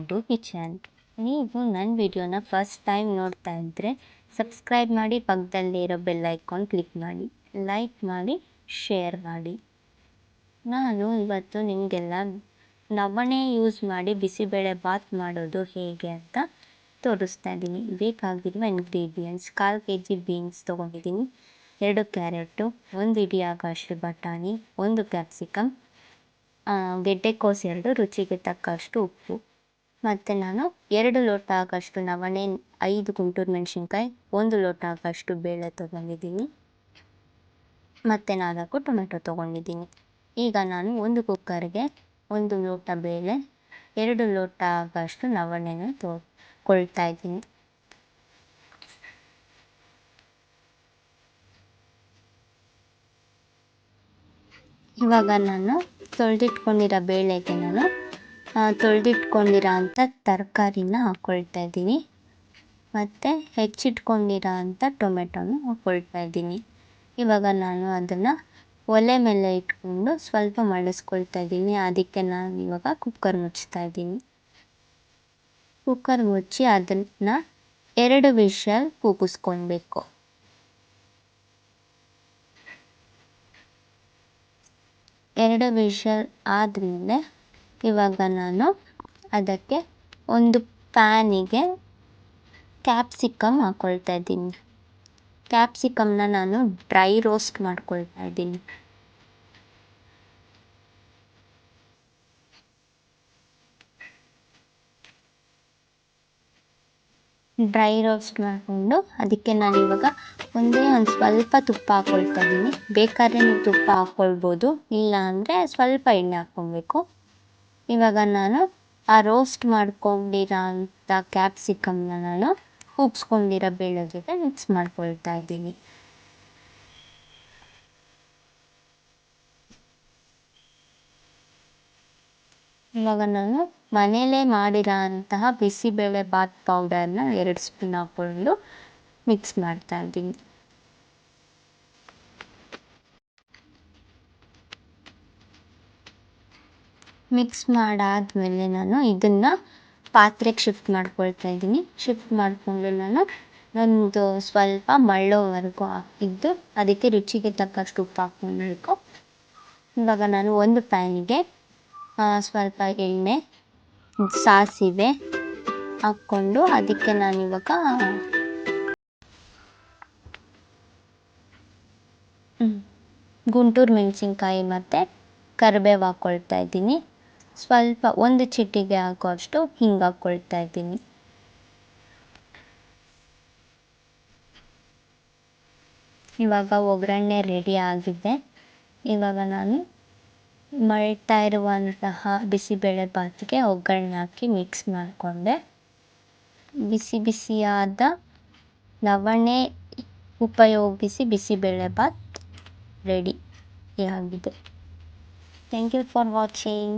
Guntur kitchen. ನೀವು ನನ್ನ ವಿಡಿಯೋನ ಫಸ್ಟ್ ಟೈಮ್ ನೋಡ್ತಾ ಇದ್ದರೆ ಸಬ್ಸ್ಕ್ರೈಬ್ ಮಾಡಿ, ಪಕ್ಕದಲ್ಲಿರೋ ಬೆಲ್ ಐಕಾನ್ ಕ್ಲಿಕ್ ಮಾಡಿ, ಲೈಕ್ ಮಾಡಿ, ಶೇರ್ ಮಾಡಿ. ನಾನು ಇವತ್ತು ನಿಮಗೆಲ್ಲ ನವಣೆ ಯೂಸ್ ಮಾಡಿ ಬಿಸಿಬೇಳೆ ಬಾತ್ ಮಾಡೋದು ಹೇಗೆ ಅಂತ ತೋರಿಸ್ತಾ ಇದ್ದೀನಿ. ಬೇಕಾಗಿರುವ ಇಂಗ್ರೀಡಿಯೆಂಟ್ಸ್: 1/4 kg ಬೀನ್ಸ್ ತೊಗೊಂಡಿದ್ದೀನಿ, 2 ಕ್ಯಾರೆಟು, 1 ಇಡೀ ಆಗೋಷ್ಟು ಬಟಾಣಿ, 1 ಕ್ಯಾಪ್ಸಿಕಮ್, ಗೆಡ್ಡೆಕೋಸು 2, ರುಚಿಗೆ ತಕ್ಕಷ್ಟು ಉಪ್ಪು. ಮತ್ತು ನಾನು 2 ಲೋಟ ಆಗೋಷ್ಟು ನವಣೆ, 5 ಗುಂಟೂರು ಮೆಣಸಿನ್ಕಾಯಿ, 1 ಲೋಟ ಆಗೋಷ್ಟು ಬೇಳೆ ತೊಗೊಂಡಿದ್ದೀನಿ ಮತ್ತು 4 ಟೊಮೆಟೊ ತೊಗೊಂಡಿದ್ದೀನಿ. ಈಗ ನಾನು ಒಂದು ಕುಕ್ಕರ್ಗೆ 1 ಲೋಟ ಬೇಳೆ, 2 ಲೋಟ ಆಗೋಷ್ಟು ನವಣೆನ ಕೊಳ್ತಾ ಇದ್ದೀನಿ. ಇವಾಗ ನಾನು ತೊಳೆದಿಟ್ಕೊಂಡಿರೋ ಬೇಳೆಗೆ ನಾನು ತೊಳೆದಿಟ್ಕೊಂಡಿರೋ ಅಂಥ ತರಕಾರಿನ ಹಾಕ್ಕೊಳ್ತಾ ಇದ್ದೀನಿ ಮತ್ತು ಹೆಚ್ಚಿಟ್ಕೊಂಡಿರೋ ಅಂಥ ಟೊಮೆಟೊನ ಹಾಕ್ಕೊಳ್ತಾ ಇದ್ದೀನಿ. ಇವಾಗ ನಾನು ಅದನ್ನು ಒಲೆ ಮೇಲೆ ಇಟ್ಕೊಂಡು ಸ್ವಲ್ಪ ಮಳಿಸ್ಕೊಳ್ತಾ ಇದ್ದೀನಿ. ಅದಕ್ಕೆ ನಾನು ಇವಾಗ ಕುಕ್ಕರ್ ಮುಚ್ತಾ ಇದ್ದೀನಿ. ಕುಕ್ಕರ್ ಮುಚ್ಚಿ ಅದನ್ನು 2 ವಿಷಲ್ ಕೂಗಿಸ್ಕೊಳ್ಬೇಕು. 2 ವಿಷಲ್ ಆದಮೇಲೆ ಇವಾಗ ನಾನು ಅದಕ್ಕೆ ಒಂದು ಪ್ಯಾನಿಗೆ ಕ್ಯಾಪ್ಸಿಕಮ್ ಹಾಕ್ಕೊಳ್ತಾ ಇದ್ದೀನಿ. ಕ್ಯಾಪ್ಸಿಕಮ್ನ ನಾನು ಡ್ರೈ ರೋಸ್ಟ್ ಮಾಡ್ಕೊಳ್ತಾ ಇದ್ದೀನಿ. ಡ್ರೈ ರೋಸ್ಟ್ ಮಾಡಿಕೊಂಡು ಅದಕ್ಕೆ ನಾನು ಇವಾಗ ಒಂದು ಸ್ವಲ್ಪ ತುಪ್ಪ ಹಾಕ್ಕೊಳ್ತಾ ಇದ್ದೀನಿ. ಬೇಕಾದ್ರೆ ನೀವು ತುಪ್ಪ ಹಾಕ್ಕೊಳ್ಬೋದು, ಇಲ್ಲ ಅಂದರೆ ಸ್ವಲ್ಪ ಎಣ್ಣೆ ಹಾಕ್ಕೊಬೇಕು. ಇವಾಗ ನಾನು ಆ ರೋಸ್ಟ್ ಮಾಡ್ಕೊಂಡಿರೋ ಅಂಥ ಕ್ಯಾಪ್ಸಿಕಮ್ನ ನಾನು ಕೂಗಿಸ್ಕೊಂಡಿರೋ ಬೇಳೆ ಜೊತೆ ಮಿಕ್ಸ್ ಮಾಡ್ಕೊಳ್ತಾ ಇದ್ದೀನಿ. ಇವಾಗ ನಾನು ಮನೇಲೇ ಮಾಡಿರೋ ಅಂತಹ ಬಿಸಿಬೇಳೆ ಬಾತ್ ಪೌಡರ್ನ 2 ಸ್ಪೂನ್ ಹಾಕ್ಕೊಂಡು ಮಿಕ್ಸ್ ಮಾಡ್ತಾ ಇದ್ದೀನಿ. ಮಿಕ್ಸ್ ಮಾಡಾದಮೇಲೆ ನಾನು ಇದನ್ನು ಪಾತ್ರೆಗೆ ಶಿಫ್ಟ್ ಮಾಡ್ಕೊಳ್ತಾ ಇದ್ದೀನಿ. ಶಿಫ್ಟ್ ಮಾಡಿಕೊಂಡು ನಾನು ಒಂದು ಸ್ವಲ್ಪ ಮಳ್ಳೋವರೆಗೂ ಹಾಕಿದ್ದು, ಅದಕ್ಕೆ ರುಚಿಗೆ ತಕ್ಕಷ್ಟು ಉಪ್ಪು ಹಾಕ್ಕೊಳ್ಬೇಕು. ಇವಾಗ ನಾನು ಒಂದು ಪ್ಯಾನಿಗೆ ಸ್ವಲ್ಪ ಎಣ್ಣೆ, ಸಾಸಿವೆ ಹಾಕ್ಕೊಂಡು ಅದಕ್ಕೆ ನಾನಿವಾಗ ಗುಂಟೂರು ಮೆಣಸಿನ್ಕಾಯಿ ಮತ್ತು ಕರಿಬೇವು ಹಾಕ್ಕೊಳ್ತಾ ಇದ್ದೀನಿ. ಸ್ವಲ್ಪ 1 ಚಿಟಿಕೆ ಆಗೋಷ್ಟು ಹಿಂಗೆ ಹಾಕ್ಕೊಳ್ತಾ ಇದ್ದೀನಿ. ಇವಾಗ ಒಗ್ಗರಣೆ ರೆಡಿ ಆಗಿದೆ. ಇವಾಗ ನಾನು ಮಳ್ತಾ ಇರುವಂತಹ ಬಿಸಿಬೇಳೆ ಬಾತ್ಗೆ ಒಗ್ಗರಣೆ ಹಾಕಿ ಮಿಕ್ಸ್ ಮಾಡಿಕೊಂಡೆ. ಬಿಸಿ ಬಿಸಿಯಾದ ನವಣೆ ಉಪಯೋಗಿಸಿ ಬಿಸಿಬೇಳೆ ಬಾತ್ ರೆಡಿ ಆಗಿದೆ. Thank you for watching.